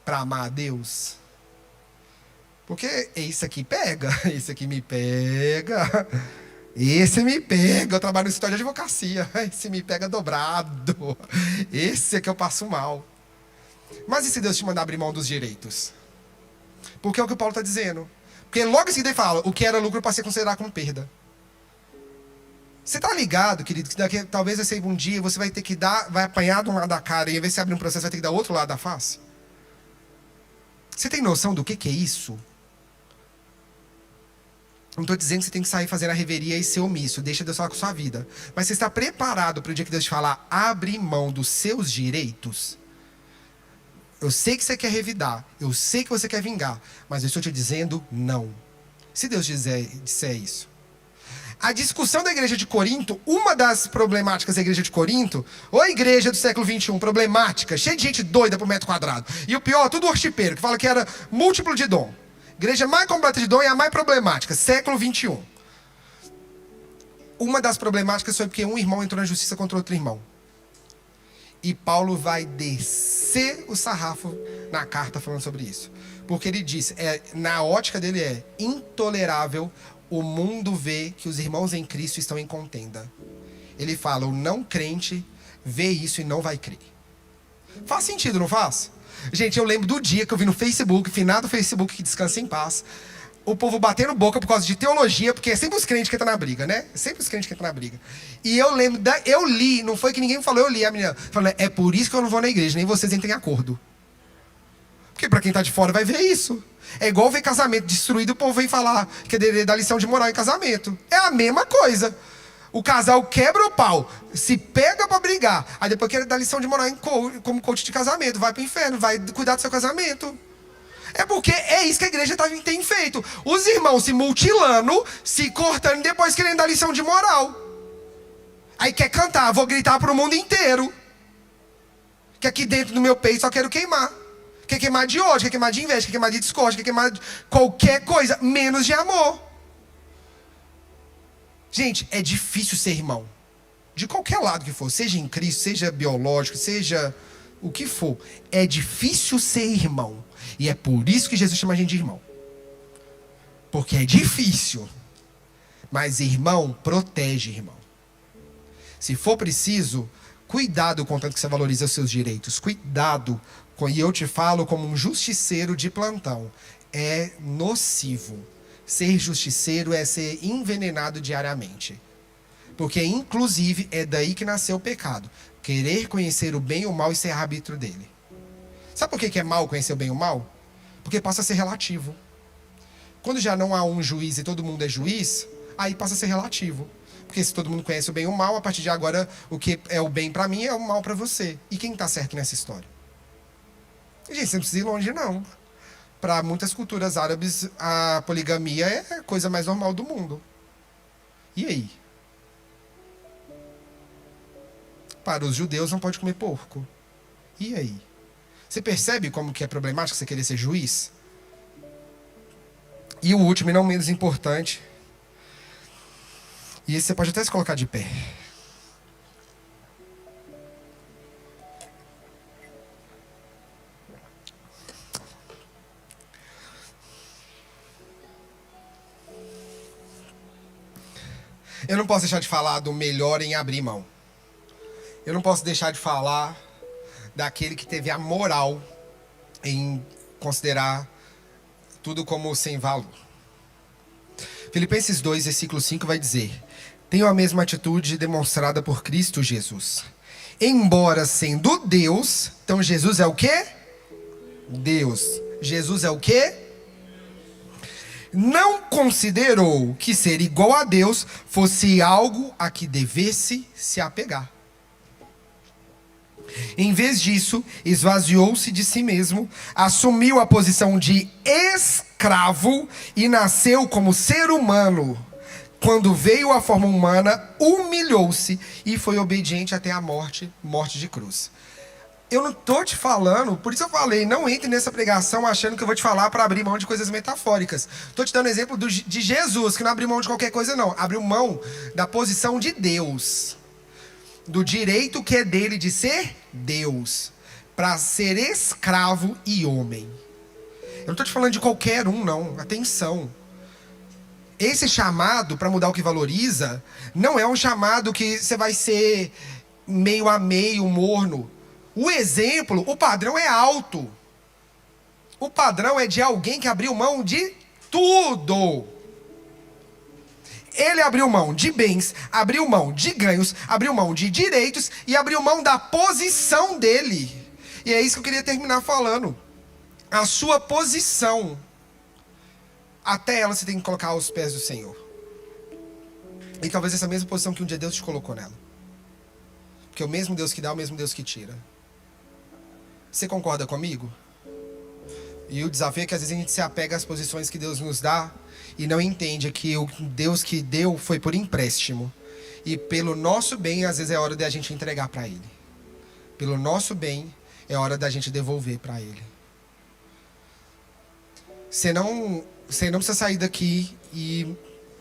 Para amar a Deus? Porque esse aqui pega. Esse aqui me pega. Esse me pega. Eu trabalho no escritório de advocacia. Esse me pega dobrado. Esse é que eu passo mal. Mas e se Deus te mandar abrir mão dos direitos? Porque é o que o Paulo está dizendo. Porque logo em seguida ele fala: o que era lucro passei a considerar como perda. Você está ligado, querido, que daqui, talvez vai ser um dia você vai ter que vai apanhar de um lado da cara e ao invés de você abrir um processo vai ter que dar outro lado da face? Você tem noção do que é isso? Não estou dizendo que você tem que sair fazendo a reveria e ser omisso. Deixa Deus falar com a sua vida. Mas você está preparado para o dia que Deus te falar: abre mão dos seus direitos? Eu sei que você quer revidar. Eu sei que você quer vingar. Mas eu estou te dizendo não. Se Deus disser isso. A discussão da igreja de Corinto, uma das problemáticas da igreja de Corinto, ou a igreja do século XXI, problemática, cheia de gente doida por metro quadrado. E o pior, tudo hortipeiro, que fala que era múltiplo de dom. Igreja mais completa de dom e a mais problemática, século XXI. Uma das problemáticas foi porque um irmão entrou na justiça contra outro irmão. E Paulo vai descer o sarrafo na carta falando sobre isso. Porque ele diz, na ótica dele é intolerável o mundo ver que os irmãos em Cristo estão em contenda. Ele fala: o não crente vê isso e não vai crer. Faz sentido, não faz? Gente, eu lembro do dia que eu vi no Facebook, finado Facebook, que descansa em paz, o povo batendo boca por causa de teologia, porque é sempre os crentes que entram na briga, né? É sempre os crentes que entram na briga. E eu lembro, eu li, não foi que ninguém me falou, eu li a menina falando: é por isso que eu não vou na igreja, nem vocês entrem em acordo. Porque pra quem tá de fora vai ver isso. É igual ver casamento destruído, o povo vem falar que é dar lição de moral em casamento. É a mesma coisa. O casal quebra o pau, se pega pra brigar, aí depois quer dar lição de moral como coach de casamento. Vai pro inferno, vai cuidar do seu casamento. É porque é isso que a igreja tem feito. Os irmãos se mutilando, se cortando e depois querendo dar lição de moral. Aí quer cantar: vou gritar pro mundo inteiro que aqui dentro do meu peito só quero queimar. Quer queimar de ódio, quer queimar de inveja, quer queimar de discórdia, quer queimar de qualquer coisa, menos de amor. Gente, é difícil ser irmão. De qualquer lado que for, seja em Cristo, seja biológico, seja o que for. É difícil ser irmão. E é por isso que Jesus chama a gente de irmão. Porque é difícil. Mas irmão protege irmão. Se for preciso, cuidado com o tanto que você valoriza os seus direitos. Cuidado. E eu te falo como um justiceiro de plantão. É nocivo. Ser justiceiro é ser envenenado diariamente. Porque, inclusive, é daí que nasceu o pecado. Querer conhecer o bem e o mal e ser árbitro dele. Sabe por que é mal conhecer o bem e o mal? Porque passa a ser relativo. Quando já não há um juiz e todo mundo é juiz, aí passa a ser relativo. Porque se todo mundo conhece o bem e o mal, a partir de agora, o que é o bem para mim é o mal para você. E quem está certo nessa história? Gente, você não precisa ir longe, não. Para muitas culturas árabes, a poligamia é a coisa mais normal do mundo. E aí? Para os judeus, não pode comer porco. E aí? Você percebe como que é problemático você querer ser juiz? E o último, e não menos importante, e esse você pode até se colocar de pé. Eu não posso deixar de falar do melhor em abrir mão. Eu não posso deixar de falar daquele que teve a moral em considerar tudo como sem valor. Filipenses 2, versículo 5 vai dizer: tenham a mesma atitude demonstrada por Cristo Jesus. Embora sendo Deus, então Jesus é o quê? Deus. Jesus é o quê? Não considerou que ser igual a Deus fosse algo a que devesse se apegar. Em vez disso, esvaziou-se de si mesmo, assumiu a posição de escravo e nasceu como ser humano. Quando veio a forma humana, humilhou-se e foi obediente até a morte de cruz. Eu não estou te falando, por isso eu falei, não entre nessa pregação achando que eu vou te falar para abrir mão de coisas metafóricas. Estou te dando exemplo de Jesus, que não abriu mão de qualquer coisa não. Abriu mão da posição de Deus, do direito que é dele de ser Deus, para ser escravo e homem. Eu não estou te falando de qualquer um não, atenção. Esse chamado para mudar o que valoriza não é um chamado que você vai ser meio a meio, morno. O exemplo, o padrão é alto. O padrão é de alguém que abriu mão de tudo. Ele abriu mão de bens, abriu mão de ganhos, abriu mão de direitos e abriu mão da posição dele. E é isso que eu queria terminar falando. A sua posição, até ela você tem que colocar aos pés do Senhor. E talvez essa mesma posição que um dia Deus te colocou nela. Porque o mesmo Deus que dá é o mesmo Deus que tira. Você concorda comigo? E o desafio é que às vezes a gente se apega às posições que Deus nos dá e não entende que o Deus que deu foi por empréstimo. E pelo nosso bem, às vezes é hora de a gente entregar para Ele. Pelo nosso bem, é hora da gente devolver para Ele. Você não precisa sair daqui e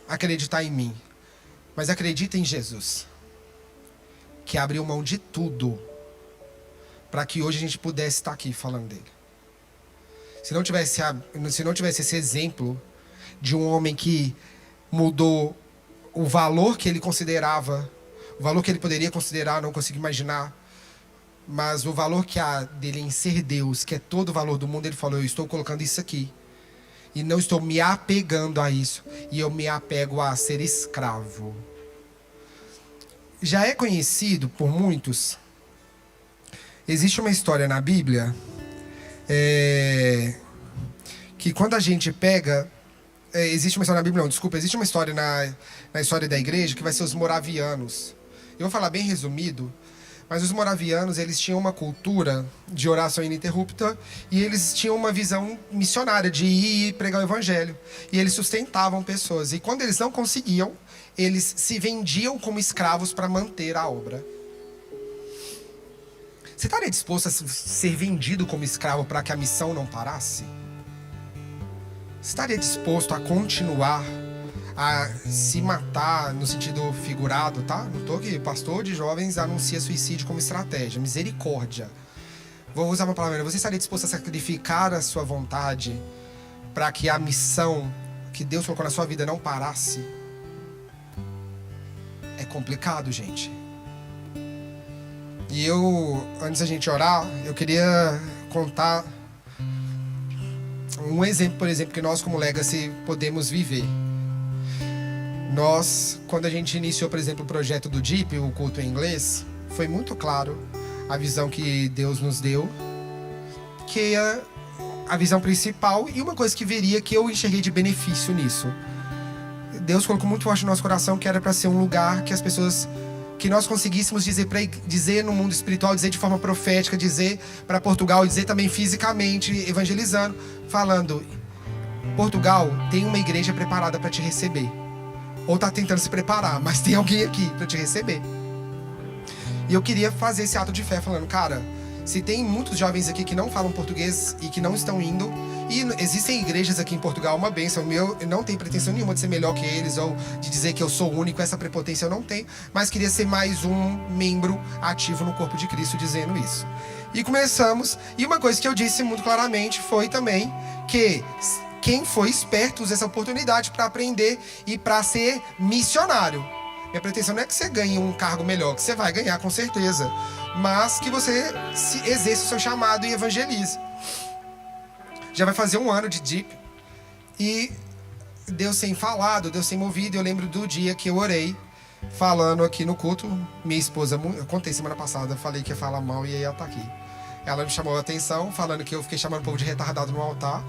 acreditar em mim. Mas acredita em Jesus, que abriu mão de tudo para que hoje a gente pudesse estar aqui falando dele. Se não tivesse esse exemplo de um homem que mudou o valor que ele considerava, o valor que ele poderia considerar, não consigo imaginar, mas o valor que há dele em ser Deus, que é todo o valor do mundo, ele falou: eu estou colocando isso aqui. E não estou me apegando a isso. E eu me apego a ser escravo. Já é conhecido por muitos. Existe uma história na Bíblia. Que quando a gente pega... existe uma história na Bíblia, não, desculpa. Existe uma história na história da igreja que vai ser os moravianos. Eu vou falar bem resumido. Mas os moravianos, eles tinham uma cultura de oração ininterrupta e eles tinham uma visão missionária de ir pregar o evangelho. E eles sustentavam pessoas. E quando eles não conseguiam, eles se vendiam como escravos para manter a obra. Você estaria disposto a ser vendido como escravo para que a missão não parasse? Você estaria disposto a continuar a se matar no sentido figurado, tá? Não tô aqui. Pastor de jovens anuncia suicídio como estratégia. Misericórdia. Vou usar uma palavra. Você estaria disposto a sacrificar a sua vontade para que a missão que Deus colocou na sua vida não parasse? É complicado, gente. E antes da gente orar, eu queria contar um exemplo, por exemplo, que nós como Legacy podemos viver. Nós, quando a gente iniciou, por exemplo, o projeto do DIP, o culto em inglês, foi muito claro a visão que Deus nos deu, que é a visão principal e uma coisa que veria que eu enxerguei de benefício nisso. Deus colocou muito forte no nosso coração que era para ser um lugar que as pessoas, que nós conseguíssemos dizer no mundo espiritual, dizer de forma profética, dizer para Portugal, dizer também fisicamente, evangelizando, falando: Portugal tem uma igreja preparada para te receber. Ou tá tentando se preparar, mas tem alguém aqui para te receber. E eu queria fazer esse ato de fé, falando: cara, se tem muitos jovens aqui que não falam português e que não estão indo, e existem igrejas aqui em Portugal, uma bênção, eu não tenho pretensão nenhuma de ser melhor que eles, ou de dizer que eu sou único, essa prepotência eu não tenho, mas queria ser mais um membro ativo no corpo de Cristo dizendo isso. E começamos, e uma coisa que eu disse muito claramente foi também que quem foi esperto usa essa oportunidade para aprender e para ser missionário. Minha pretensão não é que você ganhe um cargo melhor, que você vai ganhar com certeza, mas que você exerça o seu chamado e evangelize. Já vai fazer 1 ano de Deep e Deus tem falado, Deus tem movido. Eu lembro do dia que eu orei, falando aqui no culto. Minha esposa, eu contei semana passada, falei que ia falar mal e aí ela tá aqui. Ela me chamou a atenção, falando que eu fiquei chamando o povo de retardado no altar.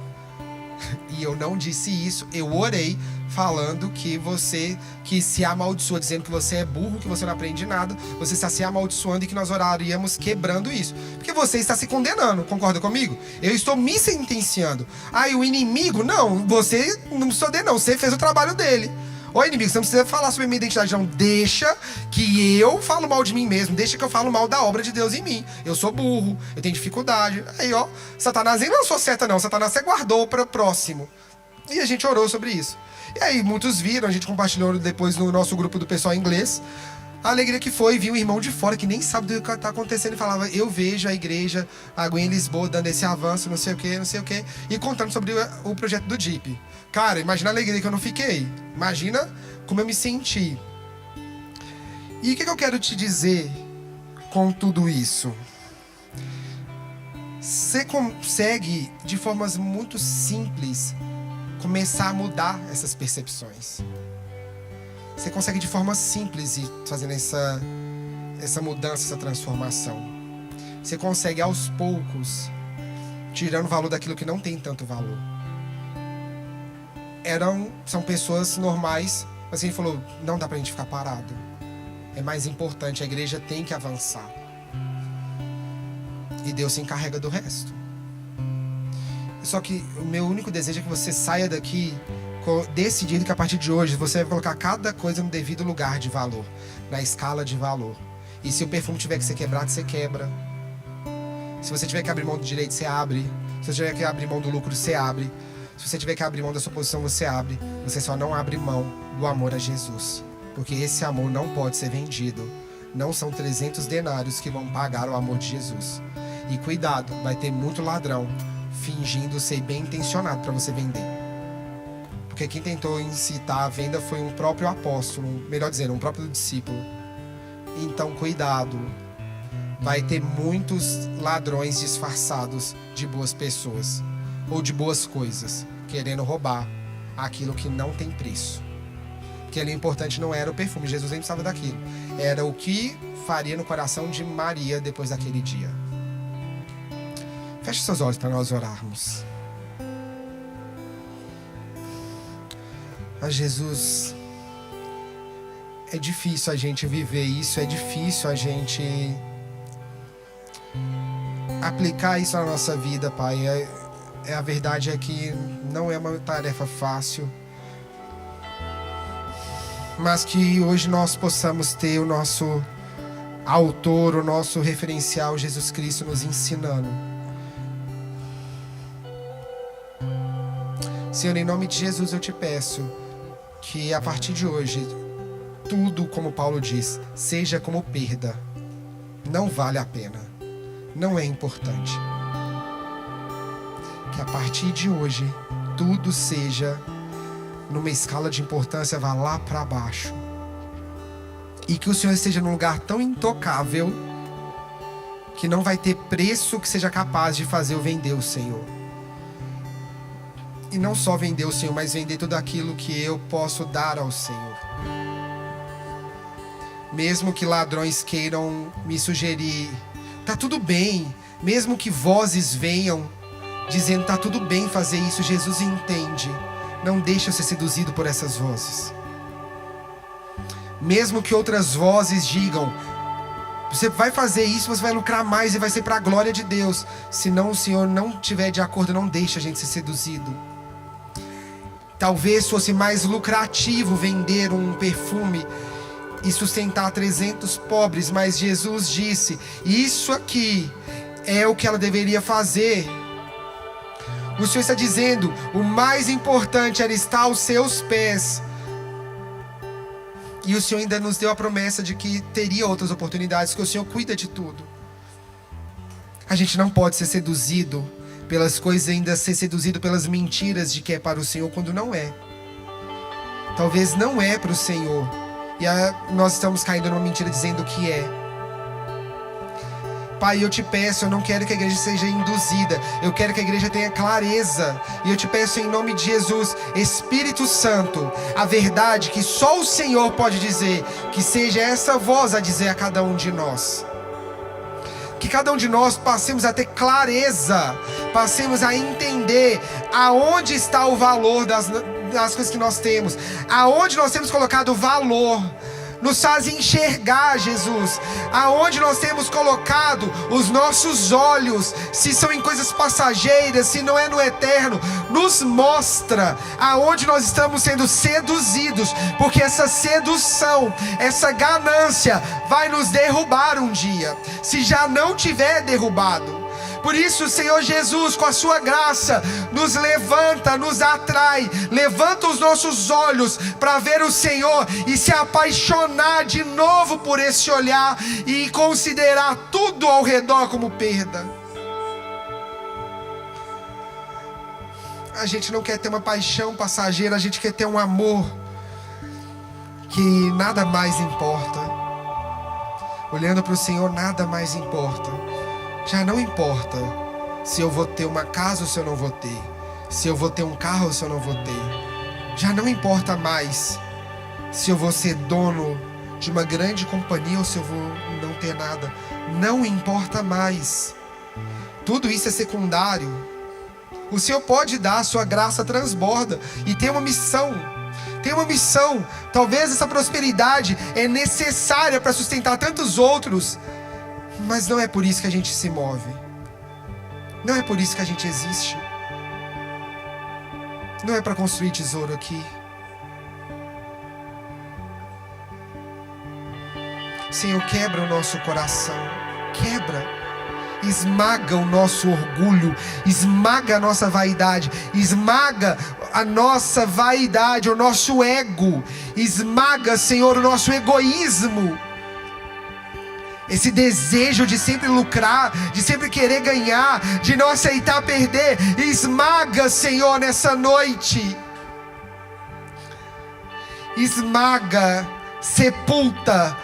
E eu não disse isso, eu orei falando que você que se amaldiçoa, dizendo que você é burro, que você não aprende nada, você está se amaldiçoando e que nós oraríamos quebrando isso. Porque você está se condenando, concorda comigo? Eu estou me sentenciando. Aí o inimigo, não, você não precisa de não, você fez o trabalho dele. Ô inimigo, você não precisa falar sobre a minha identidade, não. Deixa que eu falo mal de mim mesmo. Deixa que eu falo mal da obra de Deus em mim. Eu sou burro, eu tenho dificuldade. Aí, ó, Satanás nem lançou seta, não. Satanás você guardou para o próximo. E a gente orou sobre isso. E aí, muitos viram, a gente compartilhou depois no nosso grupo do pessoal em inglês. A alegria que foi, vi um irmão de fora que nem sabe do que está acontecendo e falava: eu vejo a igreja, a Gwen em Lisboa dando esse avanço, não sei o que, e contando sobre o projeto do Deep. Cara, imagina a alegria que eu não fiquei. Imagina como eu me senti. E o que eu quero te dizer com tudo isso? Você consegue, de formas muito simples, começar a mudar essas percepções. Você consegue de forma simples ir fazendo essa mudança, essa transformação. Você consegue aos poucos, tirando o valor daquilo que não tem tanto valor. São pessoas normais, mas a gente falou, não dá pra gente ficar parado. É mais importante, a igreja tem que avançar. E Deus se encarrega do resto. Só que o meu único desejo é que você saia daqui decidido que a partir de hoje você vai colocar cada coisa no devido lugar de valor, na escala de valor. E se o perfume tiver que ser quebrado, você quebra. Se você tiver que abrir mão do direito, você abre. Se você tiver que abrir mão do lucro, você abre. Se você tiver que abrir mão da sua posição, você abre. Você só não abre mão do amor a Jesus, porque esse amor não pode ser vendido. Não são 300 denários que vão pagar o amor de Jesus. E cuidado, vai ter muito ladrão fingindo ser bem intencionado para você vender. Porque quem tentou incitar a venda foi um próprio apóstolo, melhor dizendo, um próprio discípulo. Então, cuidado. Vai ter muitos ladrões disfarçados de boas pessoas ou de boas coisas, querendo roubar aquilo que não tem preço. Porque ali o importante não era o perfume, Jesus nem precisava daquilo. Era o que faria no coração de Maria depois daquele dia. Feche seus olhos para nós orarmos. Mas Jesus, é difícil a gente viver isso, é difícil a gente aplicar isso na nossa vida, Pai. A verdade é que não é uma tarefa fácil, mas que hoje nós possamos ter o nosso autor, o nosso referencial, Jesus Cristo, nos ensinando. Senhor, em nome de Jesus eu te peço que a partir de hoje, tudo, como Paulo diz, seja como perda. Não vale a pena. Não é importante. Que a partir de hoje, tudo seja, numa escala de importância, vá lá para baixo. E que o Senhor esteja num lugar tão intocável que não vai ter preço que seja capaz de fazer eu vender o Senhor. E não só vender o Senhor, mas vender tudo aquilo que eu posso dar ao Senhor. Mesmo que ladrões queiram me sugerir, tá tudo bem. Mesmo que vozes venham dizendo, tá tudo bem fazer isso, Jesus entende. Não deixe eu ser seduzido por essas vozes. Mesmo que outras vozes digam, você vai fazer isso, você vai lucrar mais e vai ser para a glória de Deus. Se não, o Senhor não estiver de acordo, não deixe a gente ser seduzido. Talvez fosse mais lucrativo vender um perfume e sustentar 300 pobres, mas Jesus disse, isso aqui é o que ela deveria fazer. O Senhor está dizendo, o mais importante era estar aos seus pés. E o Senhor ainda nos deu a promessa de que teria outras oportunidades, que o Senhor cuida de tudo. A gente não pode ser seduzido pelas coisas, ainda ser seduzido pelas mentiras de que é para o Senhor, quando não é. Talvez não é para o Senhor, nós estamos caindo numa mentira dizendo que é. Pai, eu te peço, eu não quero que a igreja seja induzida, eu quero que a igreja tenha clareza, e eu te peço em nome de Jesus, Espírito Santo, a verdade que só o Senhor pode dizer, que seja essa voz a dizer a cada um de nós. Que cada um de nós passemos a ter clareza, passemos a entender aonde está o valor das coisas que nós temos, aonde nós temos colocado valor. Nos faz enxergar, Jesus, aonde nós temos colocado os nossos olhos, se são em coisas passageiras, se não é no eterno. Nos mostra aonde nós estamos sendo seduzidos, porque essa sedução, essa ganância vai nos derrubar um dia, se já não tiver derrubado. Por isso, Senhor Jesus, com a sua graça, nos levanta, nos atrai, levanta os nossos olhos para ver o Senhor e se apaixonar de novo por esse olhar e considerar tudo ao redor como perda. A gente não quer ter uma paixão passageira, a gente quer ter um amor que nada mais importa. Olhando para o Senhor, nada mais importa. Já não importa se eu vou ter uma casa ou se eu não vou ter, se eu vou ter um carro ou se eu não vou ter. Já não importa mais se eu vou ser dono de uma grande companhia ou se eu vou não ter nada. Não importa mais. Tudo isso é secundário. O Senhor pode dar, a sua graça transborda e tem uma missão. Tem uma missão. Talvez essa prosperidade é necessária para sustentar tantos outros, mas não é por isso que a gente se move. Não é por isso que a gente existe. Não é para construir tesouro aqui. Senhor, quebra o nosso coração. Quebra. Esmaga o nosso orgulho. Esmaga a nossa vaidade. Esmaga a nossa vaidade, o nosso ego. Esmaga, Senhor, o nosso egoísmo. Esse desejo de sempre lucrar, de sempre querer ganhar, de não aceitar perder. Esmaga, Senhor, nessa noite. Esmaga, sepulta,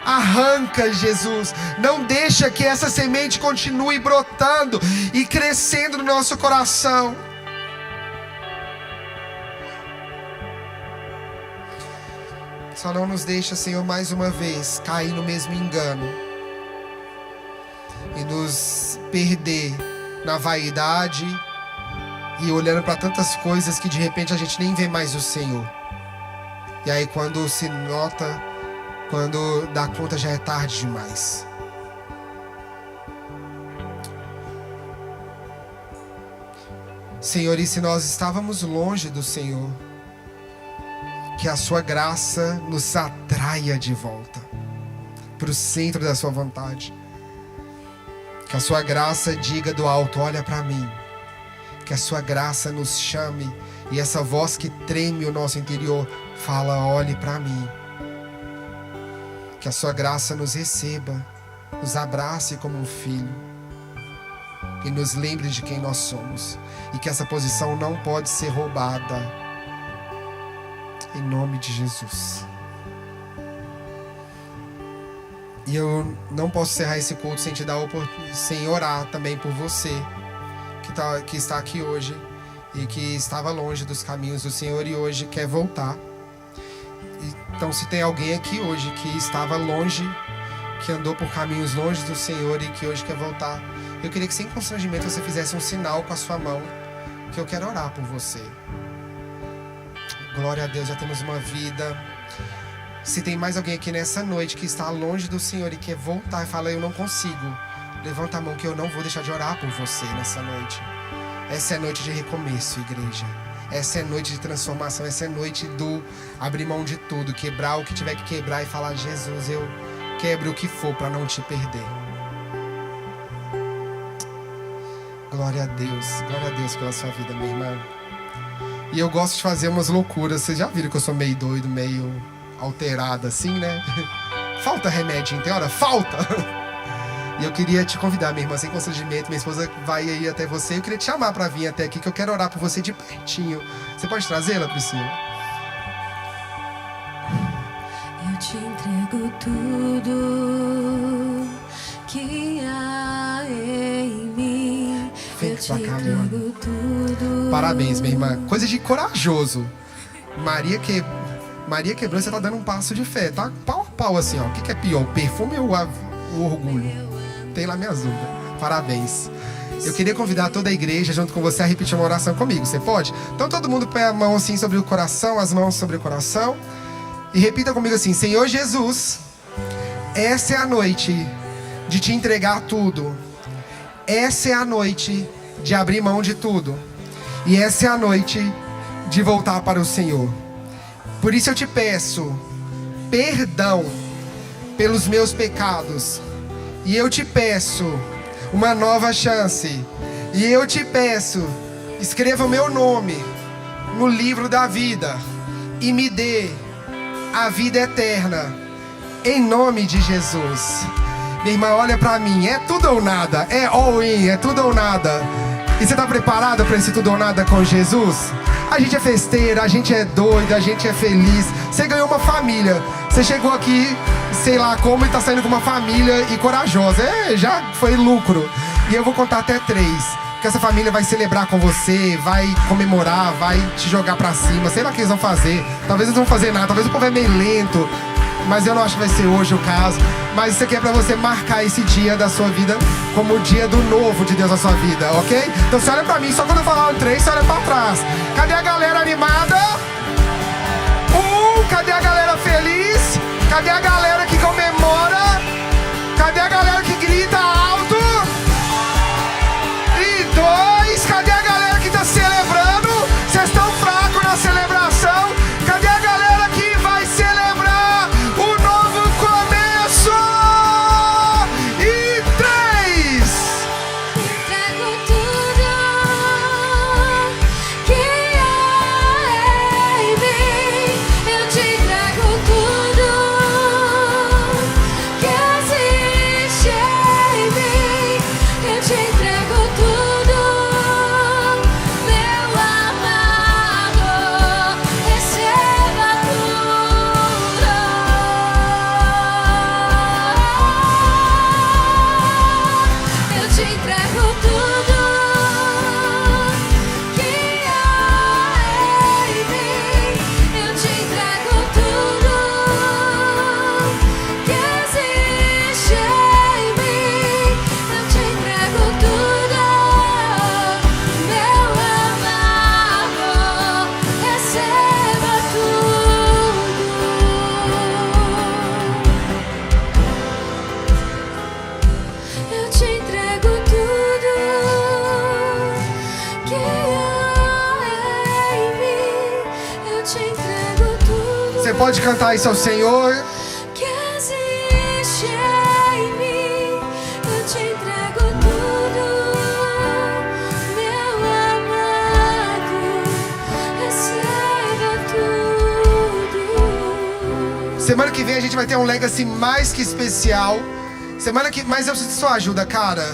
arranca, Jesus. Não deixa que essa semente continue brotando e crescendo no nosso coração. Só não nos deixa, Senhor, mais uma vez cair no mesmo engano e nos perder na vaidade e olhando para tantas coisas que de repente a gente nem vê mais o Senhor. E aí quando se nota, quando dá conta, já é tarde demais. Senhor, e se nós estávamos longe do Senhor, que a sua graça nos atraia de volta para o centro da sua vontade. Que a sua graça diga do alto: olha para mim. Que a sua graça nos chame e essa voz que treme o nosso interior fala: olhe para mim. Que a sua graça nos receba, nos abrace como um filho e nos lembre de quem nós somos, e que essa posição não pode ser roubada. Em nome de Jesus. E eu não posso encerrar esse culto sem te dar sem orar também por você que está aqui hoje e que estava longe dos caminhos do Senhor e hoje quer voltar. Então, se tem alguém aqui hoje que estava longe, que andou por caminhos longe do Senhor e que hoje quer voltar, eu queria que sem constrangimento você fizesse um sinal com a sua mão, que eu quero orar por você. Glória a Deus, já temos uma vida. Se tem mais alguém aqui nessa noite que está longe do Senhor e quer voltar e fala: eu não consigo, levanta a mão que eu não vou deixar de orar por você nessa noite. Essa é noite de recomeço, igreja. Essa é noite de transformação. Essa é noite do abrir mão de tudo, quebrar o que tiver que quebrar e falar: Jesus, eu quebro o que for para não te perder. Glória a Deus pela sua vida, minha irmã. E eu gosto de fazer umas loucuras. Vocês já viram que eu sou meio doido, meio alterado assim, né? Falta remédio, tem hora? Falta! E eu queria te convidar, minha irmã, sem constrangimento. Minha esposa vai aí até você. Eu queria te chamar para vir até aqui, que eu quero orar por você de pertinho. Você pode trazê-la, Priscila? entrego tudo que há em mim. Eu te entrego tudo. Parabéns, minha irmã. Coisa de corajoso. Maria quebrou e você tá dando um passo de fé. Tá pau a pau assim, ó. O que é pior, o perfume ou o orgulho? Tem lá minhas dúvidas. Parabéns. Eu queria convidar toda a igreja junto com você a repetir uma oração comigo. Você pode? Então todo mundo põe a mão assim sobre o coração, as mãos sobre o coração. E repita comigo assim: Senhor Jesus, essa é a noite de te entregar tudo. Essa é a noite de abrir mão de tudo. E essa é a noite de voltar para o Senhor. Por isso eu te peço perdão pelos meus pecados. E eu te peço uma nova chance. E eu te peço, escreva o meu nome no livro da vida e me dê a vida eterna, em nome de Jesus. Minha irmã, olha pra mim, é tudo ou nada, é all in, é tudo ou nada. E você tá preparada para esse tudo ou nada com Jesus? A gente é festeira, a gente é doida, a gente é feliz. Você ganhou uma família, você chegou aqui, sei lá como, e tá saindo com uma família e corajosa. Já foi lucro. E eu vou contar até 3. Que essa família vai celebrar com você, vai comemorar, vai te jogar pra cima. Sei lá o que eles vão fazer. Talvez eles não vão fazer nada, talvez o povo é meio lento. Mas eu não acho que vai ser hoje o caso. Mas isso aqui é pra você marcar esse dia da sua vida como o dia do novo de Deus na sua vida, ok? Então você olha pra mim, só quando eu falar o 3, você olha pra trás. Cadê a galera animada? 1, cadê a galera feliz? Cadê a galera que comemora? Cadê a galera que grita alto? E 2, cadê a galera que tá celebrando? Vocês estão fracos na celebração? Cadê a galera que vai celebrar o novo começo? E 3. Entrego tudo que há em mim. Eu te entrego tudo que existe em mim. Eu te entrego tudo, meu amado. Receba tudo. Eu te entrego tudo que há em mim. Eu te entrego tudo que existe em mim. Eu te entrego tudo, meu amado. Receba tudo. Eu te entrego tudo que há em mim. Eu te entrego tudo Você pode cantar isso ao Senhor. que existe em mim. Eu te entrego tudo, meu amado. Receba tudo. Semana que vem a gente vai ter um legacy mais que especial. Mas eu preciso de sua ajuda, cara.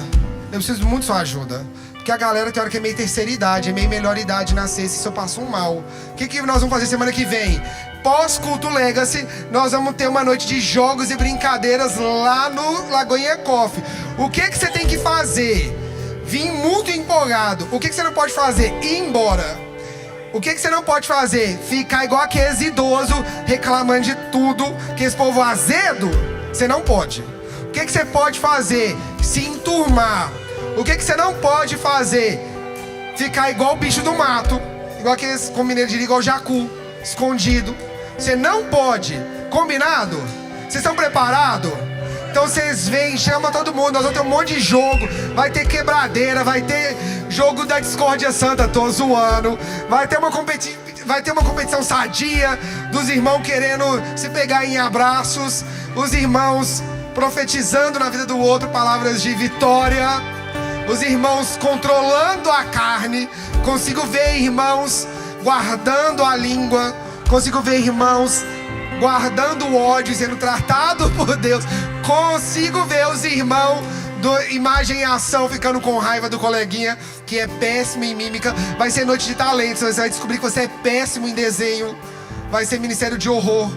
Eu preciso muito de sua ajuda. Porque a galera tem hora que é meio terceira idade, é meio melhor idade nascer, se eu passo um mal. O que nós vamos fazer semana que vem? Pós-culto Legacy, nós vamos ter uma noite de jogos e brincadeiras lá no Lagoinha Coffee. O que você tem que fazer? Vim muito empolgado. O que você não pode fazer? Ir embora. O que você não pode fazer? Ficar igual aqueles idosos reclamando de tudo, que esse povo azedo. Você não pode. O que você pode fazer? Se enturmar. O que você não pode fazer? Ficar igual o bicho do mato. Igual aqueles, como mineiro diria, igual o jacu, escondido. Você não pode. Combinado? Vocês estão preparados? Então vocês vêm, chama todo mundo. Nós vamos ter um monte de jogo. Vai ter quebradeira, vai ter jogo da discórdia santa. Tô zoando. Vai ter uma competição sadia dos irmãos querendo se pegar em abraços. Os irmãos profetizando na vida do outro palavras de vitória. Os irmãos controlando a carne. Consigo ver irmãos guardando a língua. Consigo ver irmãos guardando o ódio, sendo tratado por Deus. Consigo ver os irmãos do Imagem e Ação ficando com raiva do coleguinha que é péssimo em mímica. Vai ser noite de talentos. Você vai descobrir que você é péssimo em desenho. Vai ser ministério de horror.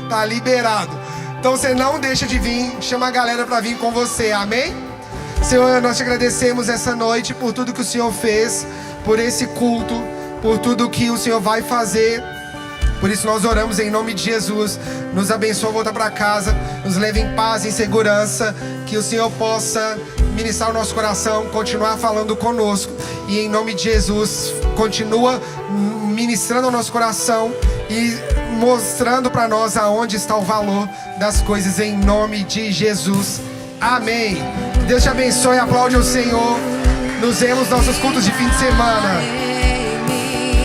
Tá liberado. Então você não deixa de vir, chama a galera para vir com você, amém? Senhor, nós te agradecemos essa noite por tudo que o Senhor fez, por esse culto, por tudo que o Senhor vai fazer. Por isso nós oramos em nome de Jesus. Nos abençoa, volta para casa, nos leve em paz, em segurança, que o Senhor possa ministrar o nosso coração, continuar falando conosco. E em nome de Jesus, continua ministrando o nosso coração e mostrando para nós aonde está o valor das coisas, em nome de Jesus. Amém. Deus te abençoe, aplaude o Senhor. Nos vemos nos nossos cultos de fim de semana.